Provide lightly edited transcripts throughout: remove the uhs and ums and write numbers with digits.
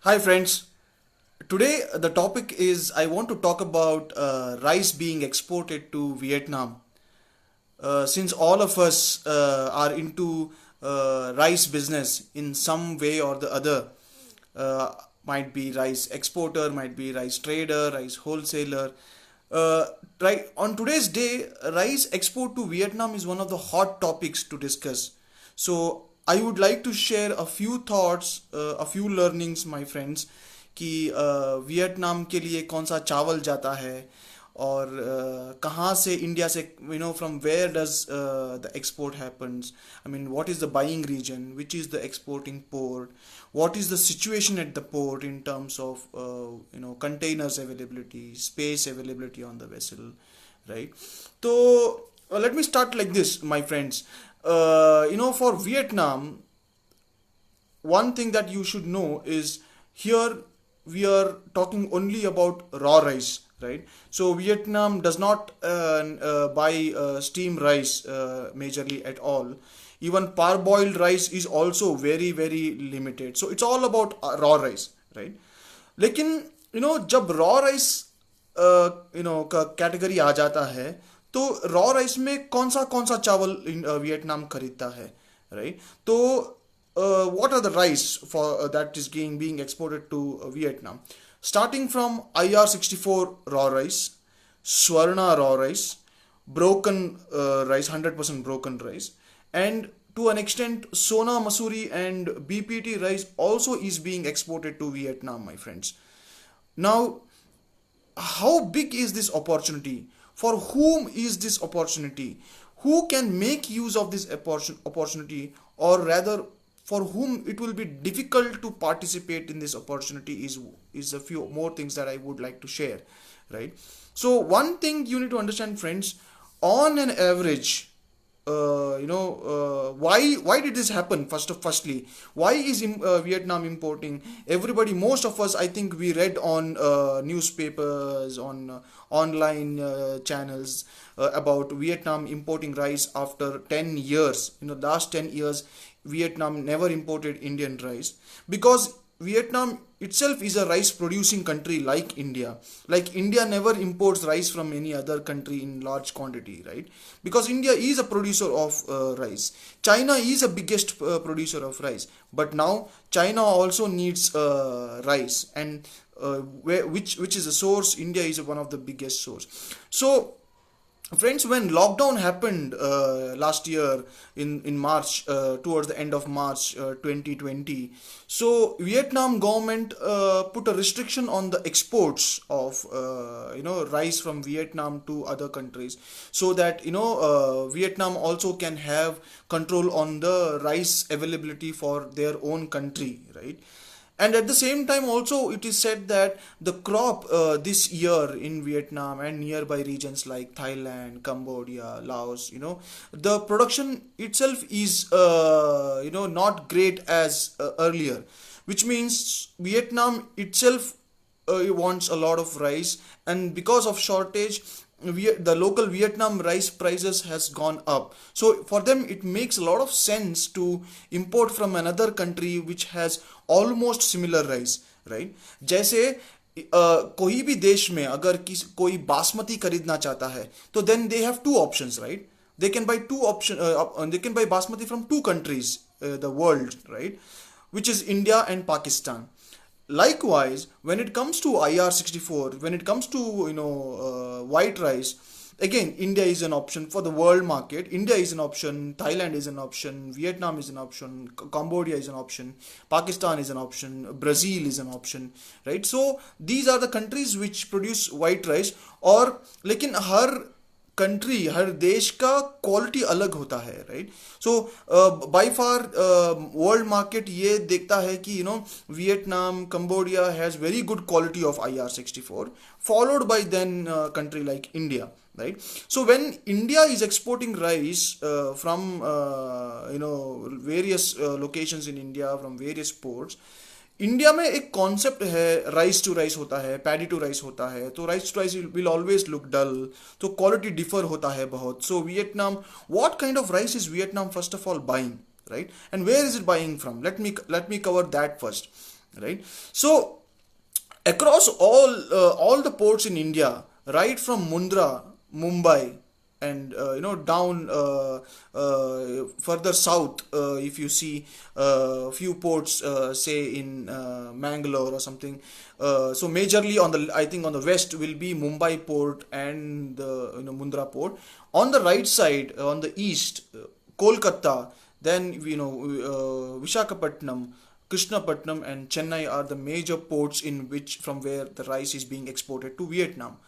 Hi friends. Today the topic is I want to talk about rice being exported to Vietnam. Since all of us are into rice business in some way or the other, uh, might be rice exporter, might be rice trader, rice wholesaler. Uh, right on today's day, rice export to Vietnam is one of the hot topics to discuss. So I would like to share a few thoughts, a few learnings, my friends, कि Vietnam के लिए कौन सा चावल जाता है और कहाँ से इंडिया से from where does the export happens I mean what is the buying region which is the exporting port what is the situation at the port in terms of containers availability, space availability on the vessel, right? So let me start like this, my friends. For Vietnam, one thing that you should know is here we are talking only about raw rice, right? So Vietnam does not buy steam rice majorly at all. Even parboiled rice is also very very limited. So it's all about raw rice, right? लेकिन जब raw rice का category आ जाता है तो raw rice में कौन सा चावल वियतनाम खरीदता है, राइट? तो what are the rice for that is being exported to Vietnam? Starting from IR64 raw rice, Swarna raw rice, broken rice, 100% broken rice, and to an extent Sona Masuri and BPT rice also is being exported to Vietnam, my friends. Now, how big is this opportunity? For whom is this opportunity? Who can make use of this opportunity, or rather for whom it will be difficult to participate in this opportunity is a few more things that I would like to share, right? So one thing you need to understand, friends, on an average, why did this happen? Firstly, why is Vietnam importing? Everybody, most of us, I think we read on newspapers, on online channels about Vietnam importing rice after 10 years. Last 10 years Vietnam never imported Indian rice because Vietnam itself is a rice producing country like India. Like India never imports rice from any other country in large quantity, right? Because India is a producer of rice. China is a biggest producer of rice. But now China also needs rice, and which is a source. India is one of the biggest source. So friends, when lockdown happened last year in March, towards the end of March 2020, so Vietnam government put a restriction on the exports of rice from Vietnam to other countries, so that Vietnam also can have control on the rice availability for their own country, right? And at the same time also it is said that the crop this year in Vietnam and nearby regions like Thailand, Cambodia, Laos, the production itself is not great as earlier, which means Vietnam itself wants a lot of rice, and because of shortage the local Vietnam rice prices has gone up. So for them it makes a lot of sense to import from another country which has almost similar rice, right? जैसे कोई भी देश में अगर कोई बासमती खरीदना चाहता है तो then they have two options, right? They can buy basmati from two countries, the world, right? Which is India and Pakistan. Likewise, when it comes to IR64, when it comes to white rice, again India is an option for the world market. India is an option, Thailand is an option, Vietnam is an option, Cambodia is an option, Pakistan is an option, Brazil is an option, right? So these are the countries which produce white rice. और लेकिन हर country, हर देश का quality अलग होता है, right? So by far world market ये देखता है कि Vietnam, Cambodia has very good quality of IR64, followed by then country like India, right? So when India is exporting rice from various locations in India, from various ports, India में एक concept है, rice to rice होता है, paddy to rice होता है, तो rice to rice will always look dull, तो quality differ होता है बहुत. So Vietnam, what kind of rice is Vietnam first of all buying, right? And where is it buying from? Let me cover that first. right? So across all the ports in India, right from Mundra, Mumbai, and down further south, if you see few ports, say in Mangalore or something. So majorly on the, I think on the west will be Mumbai port and the Mundra port. On the right side, on the east, Kolkata, then Vishakhapatnam, Krishnapatnam and Chennai are the major ports in which from where the rice is being exported to Vietnam.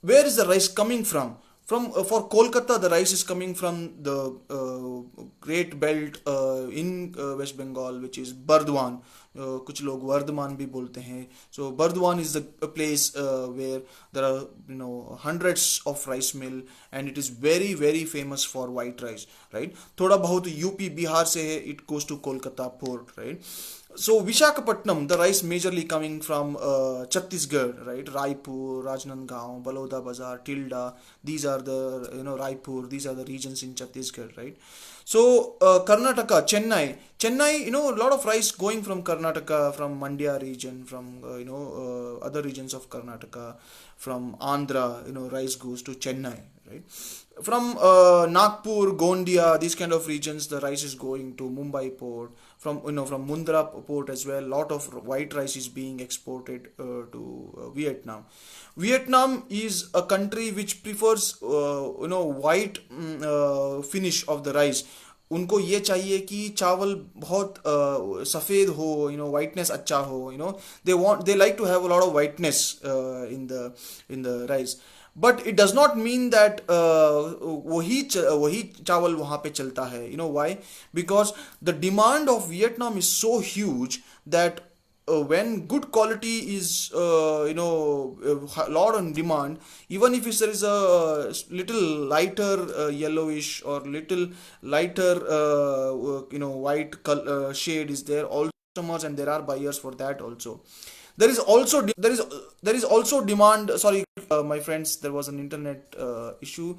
Where is the rice coming from? From For Kolkata, the rice is coming from the Great Belt in West Bengal, which is Burdwan. कुछ लोग वर्धमान भी बोलते हैं. So Burdwan is the a place where there are hundreds of rice mill, and it is very very famous for white rice, right? थोड़ा बहुत UP Bihar से है, it goes to Kolkata port, right? So Vishakhapatnam, the rice majorly coming from Chhattisgarh, right? Raipur, Rajnandgaon, Baloda Bazar, Tilda. These are the Raipur. These are the regions in Chhattisgarh, right? So Karnataka, Chennai, a lot of rice going from Karnataka, from Mandya region, from other regions of Karnataka, from Andhra, rice goes to Chennai, right? From Nagpur, Gondia, these kind of regions, the rice is going to Mumbai port. From Mundra port as well, lot of white rice is being exported to Vietnam. Vietnam is a country which prefers white finish of the rice. उनको ये चाहिए कि चावल बहुत सफ़ेद हो, whiteness अच्छा हो, they like to have a lot of whiteness in the rice. But it does not mean that वही चावल वहाँ पे चलता है. Why? Because the demand of Vietnam is so huge that when good quality is lot on demand, even if there is a little lighter yellowish or little lighter white shade is there, all customers, and there are buyers for that also. There is also demand. Sorry, my friends, there was an internet issue.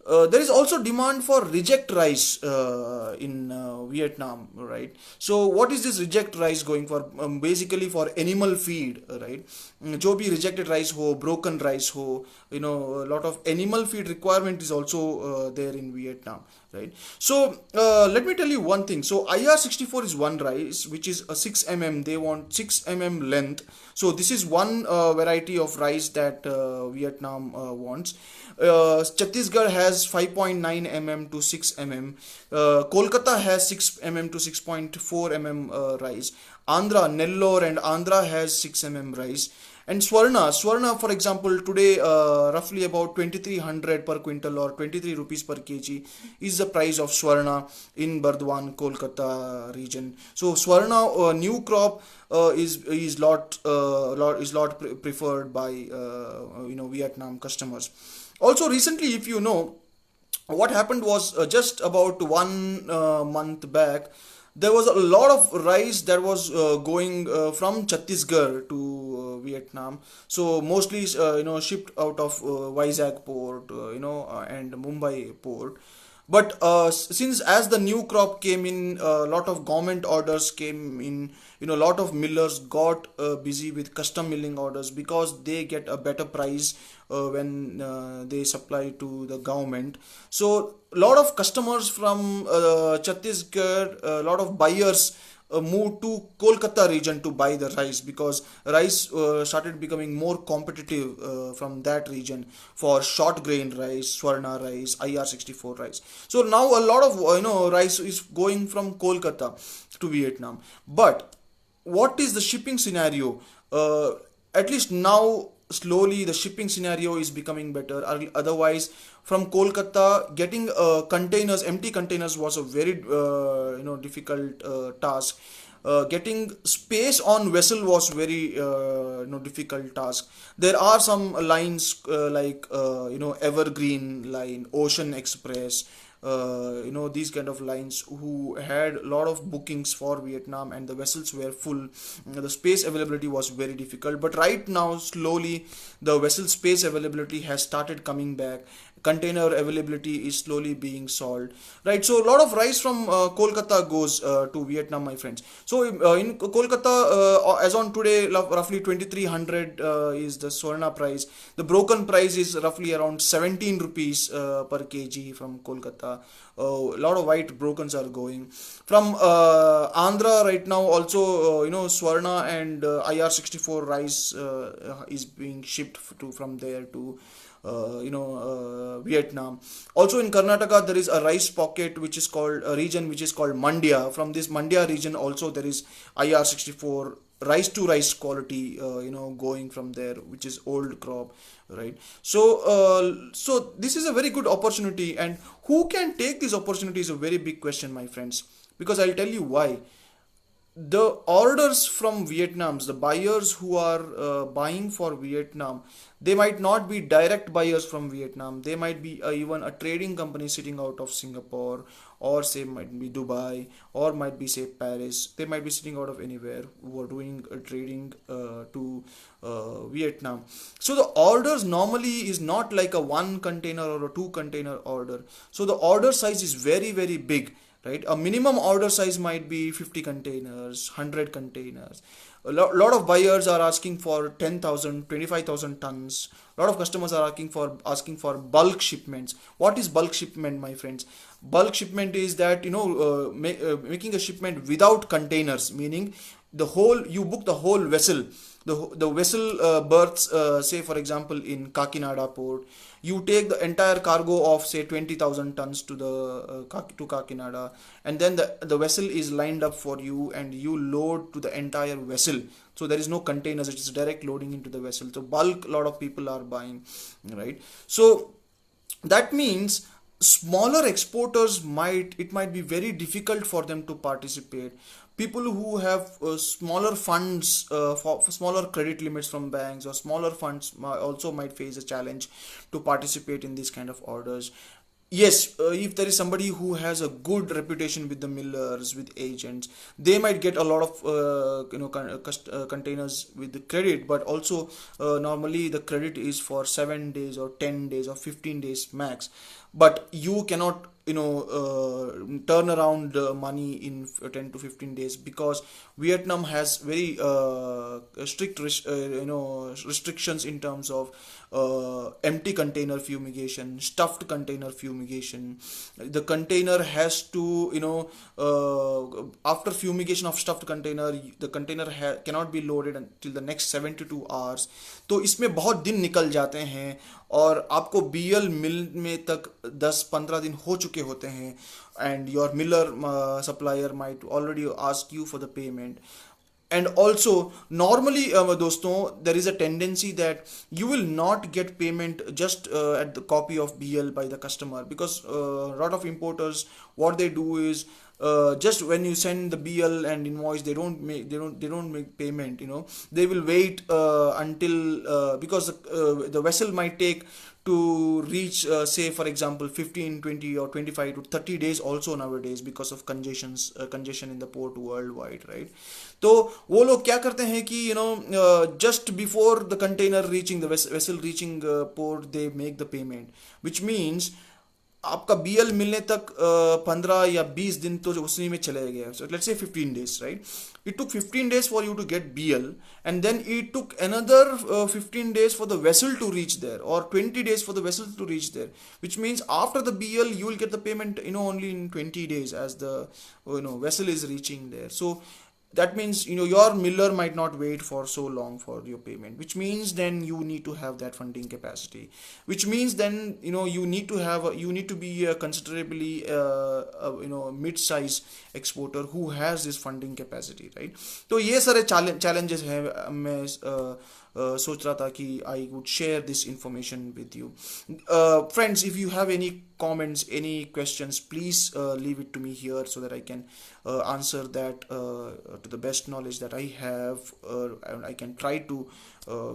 There is also demand for reject rice in Vietnam, right? So what is this reject rice going for? Basically for animal feed, right? जो भी rejected rice हो, broken rice हो, a lot of animal feed requirement is also there in Vietnam, right? So let me tell you one thing. So IR64 is one rice which is a 6 mm. They want 6 mm length. So this is one variety of rice that Vietnam wants. Chhattisgarh has 5.9 mm to 6 mm. Kolkata has 6 mm to 6.4 mm rice. Nellore and Andhra has 6 mm rice. And Swarna, for example, today roughly about 2300 per quintal or 23 rupees per kg is the price of Swarna in Burdwan, Kolkata region. So Swarna new crop is lot preferred by Vietnam customers. Also recently, if you know, what happened was just about 1 month back, there was a lot of rice that was going from Chhattisgarh to Vietnam. So mostly shipped out of Vizag port, and Mumbai port. But since as the new crop came in, a lot of government orders came in, lot of millers got busy with custom milling orders because they get a better price when they supply to the government. So a lot of customers from Chhattisgarh, a lot of buyers moved to Kolkata region to buy the rice because rice started becoming more competitive from that region for short grain rice, Swarna rice, IR64 rice. So now a lot of rice is going from Kolkata to Vietnam. But what is the shipping scenario? At least now slowly the shipping scenario is becoming better. Otherwise, from Kolkata getting empty containers was a very difficult task. Getting space on vessel was very difficult task. There are some lines like Evergreen line, Ocean Express, these kind of lines who had a lot of bookings for Vietnam, and the vessels were full. The space availability was very difficult, but right now slowly the vessel space availability has started coming back. container availability is slowly being solved, right? So a lot of rice from Kolkata goes to Vietnam, my friends. So in Kolkata, as on today, roughly 2300 is the Swarna price. The broken price is roughly around 17 rupees per kg from Kolkata. A lot of white brokens are going from Andhra right now. Also, Swarna and IR64 rice is being shipped to from there to Vietnam. Also in Karnataka, there is a rice pocket which is called a region which is called Mandya. From this Mandya region, also there is IR64 rice to rice quality, going from there, which is old crop, right? So this is a very good opportunity, and who can take this opportunity is a very big question, my friends. Because I'll tell you why. The orders from Vietnams, the buyers who are buying for Vietnam, they might not be direct buyers from Vietnam. They might be even a trading company sitting out of Singapore, or say might be Dubai, or might be say Paris. They might be sitting out of anywhere who are doing trading to Vietnam. So the orders normally is not like a one container or a two container order. So the order size is very very big, right? A minimum order size might be 50 containers, 100 containers. A lot of buyers are asking for 10,000, 25,000 tons. A lot of customers are asking for bulk shipments. What is bulk shipment, my friends? Bulk shipment is that, making a shipment without containers, meaning you book the whole vessel. The vessel berths, say for example in Kakinada port. You take the entire cargo of say 20,000 tons to to Kakinada, and then the vessel is lined up for you, and you load to the entire vessel. So there is no containers; it is direct loading into the vessel. So bulk, a lot of people are buying, right? So that means smaller exporters might be very difficult for them to participate. People who have smaller funds, for smaller credit limits from banks, or smaller funds also might face a challenge to participate in these kind of orders. Yes, if there is somebody who has a good reputation with the millers, with agents, they might get a lot of containers with the credit. But also, normally the credit is for 7 days or 10 days or 15 days max. But you cannot turn around money in 10 to 15 days, because Vietnam has very strict restrictions in terms of empty container fumigation, stuffed container fumigation. The container has to, after fumigation of stuffed container, the container cannot be loaded until the next 72 hours. तो इसमें बहुत दिन निकल जाते हैं, और आपको BL मिल में तक 10-15 दिन हो चुके होते हैं, and your miller supplier might already ask you for the payment. And also, normally, दोस्तों, there is a tendency that you will not get payment just at the copy of BL by the customer, because a lot of importers, what they do is, just when you send the BL and invoice, they don't make payment. They will wait until, because the vessel might take to reach, say for example 15, 20 or 25 to 30 days also nowadays, because of congestion in the port worldwide, right? तो वो लोग क्या करते हैं कि just before the container reaching the vessel reaching port, they make the payment, which means आपका BL मिलने तक 15 या 20 दिन तो उसी में चले गए. So let's say 15 days, right? It took 15 days for you to get BL, and then it took another 15 days for the vessel to reach there, or 20 days for the vessel to reach there, which means after the BL you will get the payment only in 20 days as the vessel is reaching there. So that means your miller might not wait for so long for your payment, which means then you need to have that funding capacity, which means then you need to be a considerably mid-size exporter who has this funding capacity, right? तो ये सारे challenges हैं. मैं सोच रहा था कि I would share this information with you. Friends, if you have any comments, any questions, please leave it to me here, so that I can answer that to the best knowledge that I have, and I can try to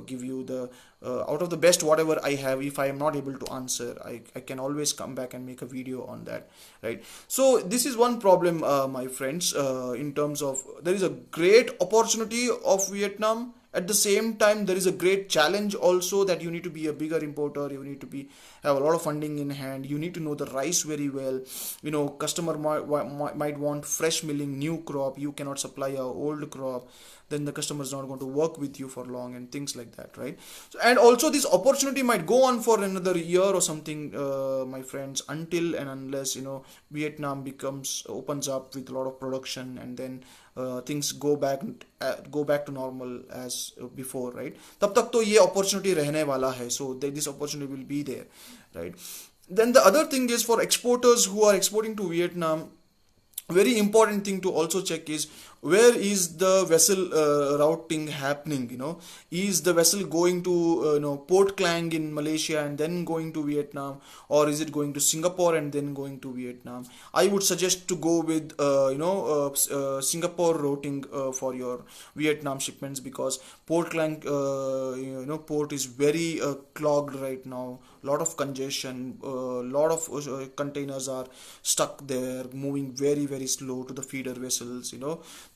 give you the out of the best whatever I have. If I am not able to answer, I can always come back and make a video on that, right? So this is one problem, my friends, in terms of there is a great opportunity of Vietnam, At the same time, there is a great challenge also, that you need to be a bigger importer, you need to be have a lot of funding in hand, you need to know the rice very well. Customer might want fresh milling, new crop, you cannot supply a old crop, then the customer is not going to work with you for long, and things like that, right? So, and also this opportunity might go on for another year or something, my friends, until and unless Vietnam becomes opens up with a lot of production, and then things go back to normal as before, right? तब तक तो ये opportunity रहने वाला है, so this opportunity will be there, right? Then the other thing is, for exporters who are exporting to Vietnam, very important thing to also check is, where is the vessel routing happening. Is the vessel going to Port Klang in Malaysia and then going to Vietnam, or is it going to Singapore and then going to Vietnam? I would suggest to go with Singapore routing for your Vietnam shipments, because Port Klang port is very clogged right now, lot of congestion, lot of containers are stuck there, moving very very slow to the feeder vessels.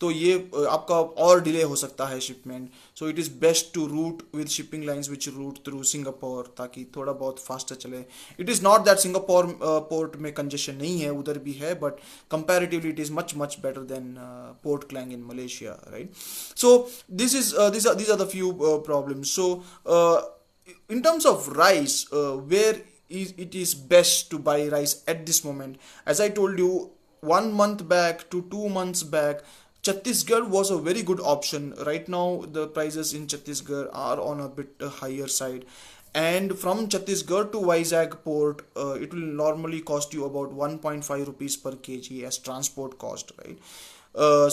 तो ये आपका और delay हो सकता है shipment. So it is best to route with shipping lines which route through Singapore, ताकि थोड़ा बहुत फास्टर चले. It is not that Singapore port में कंजेशन नहीं है, उधर भी है, but comparatively it is much much better than port Klang in Malaysia, right? So these are the few problems. So in terms of rice, where it is best to buy rice at this moment, as I told you, 1 month back to 2 months back, Chhattisgarh was a very good option. Right now the prices in Chhattisgarh are on a bit higher side, and from Chhattisgarh to Vizag port, it will normally cost you about 1.5 rupees per kg as transport cost, right?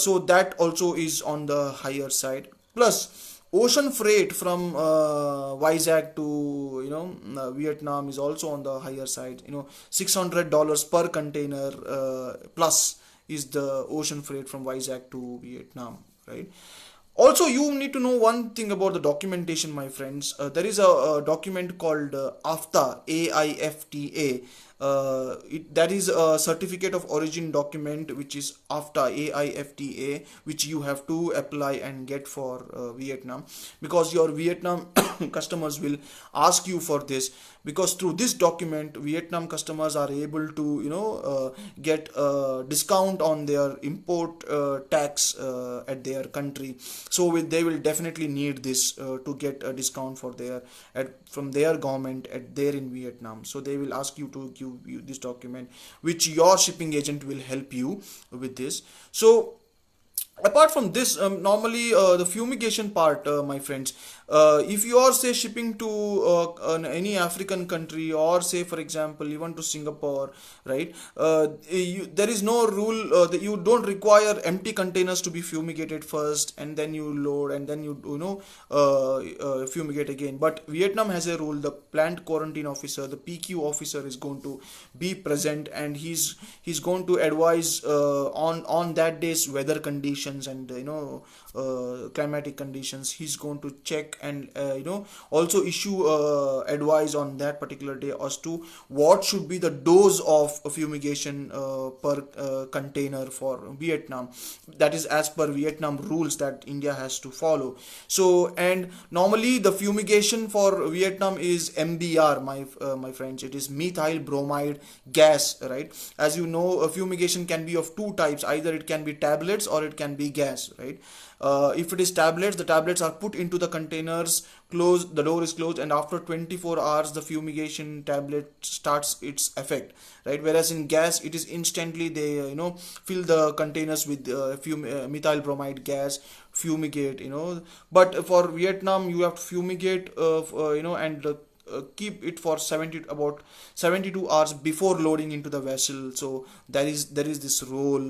So that also is on the higher side. Plus ocean freight from Vizag to Vietnam is also on the higher side. $600 per container plus is the ocean freight from Vizag to Vietnam, right? Also, you need to know one thing about the documentation, my friends. There is a document called AFTA, AIFTA. That is a certificate of origin document, which is AFTA, AIFTA, which you have to apply and get for Vietnam, because your Vietnam customers will ask you for this, because through this document Vietnam customers are able to get a discount on their import tax at their country. So they will definitely need this to get a discount from their government at there in Vietnam. So they will ask you to give you this document, which your shipping agent will help you with this. So apart from this, normally the fumigation part, my friends, if you are say shipping to any African country, or say for example even to Singapore, right? There is no rule that you don't require empty containers to be fumigated first, and then you load, and then you fumigate again. But Vietnam has a rule: the plant quarantine officer, the PQ officer, is going to be present, and he's going to advise on that day's weather conditions and climatic conditions. He's going to check and also issue advice on that particular day as to what should be the dose of fumigation per container for Vietnam. That is as per Vietnam rules that India has to follow. So, and normally the fumigation for Vietnam is MBR, my friends. It is methyl bromide gas, right? As you know, a fumigation can be of two types: either it can be tablets or it can be gas, right? If it is tablets, the tablets are put into the containers, closed, the door is closed, and after 24 hours the fumigation tablet starts its effect, right? Whereas in gas, it is instantly they fill the containers with methyl bromide gas, fumigate, but for Vietnam you have to fumigate and keep it for about 72 hours before loading into the vessel. So there is this role,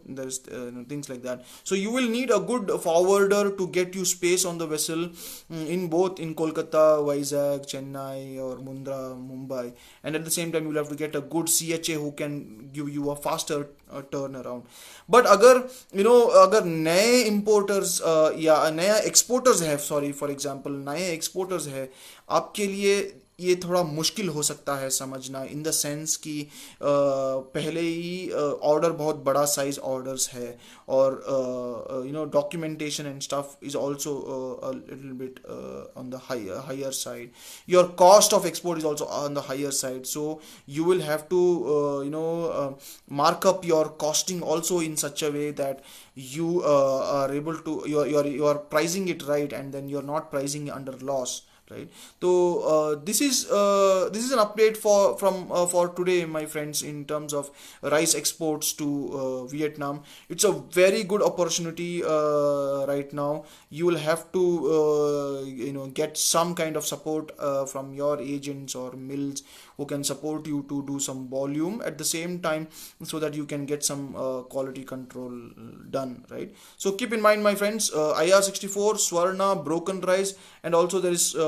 there's things like that. So you will need a good forwarder to get you space on the vessel, in Kolkata, Vizag, Chennai, or Mundra, Mumbai, and at the same time you will have to get a good CHA who can give you a faster turnaround. But अगर नए importers या नया exporters है, sorry, for example नए exporters है, आपके लिए ये थोड़ा मुश्किल हो सकता है समझना, इन द सेंस कि पहले ही ऑर्डर बहुत बड़ा साइज ऑर्डर्स है, और documentation and stuff is also a little bit on the higher side. Your cost of export is also on the higher side, so you will have to mark up your costing also in such a way that you are able to, you are pricing it right, and then you're not pricing under loss, right? So this is an update for today, my friends, in terms of rice exports to Vietnam. It's a very good opportunity right now. You will have to get some kind of support from your agents or mills who can support you to do some volume at the same time, so that you can get some quality control done, right? So keep in mind, my friends, IR64, Swarna, broken rice, and also there is a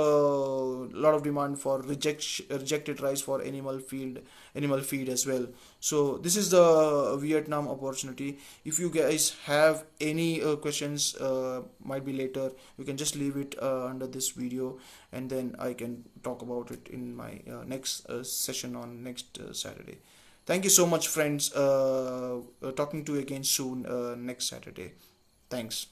lot of demand for rejected rice for animal feed as well. So this is the Vietnam opportunity. If you guys have any questions, might be later, you can just leave it under this video, and then I can talk about it in my next session on next Saturday. Thank you so much, friends. Talking to you again soon, next Saturday. Thanks.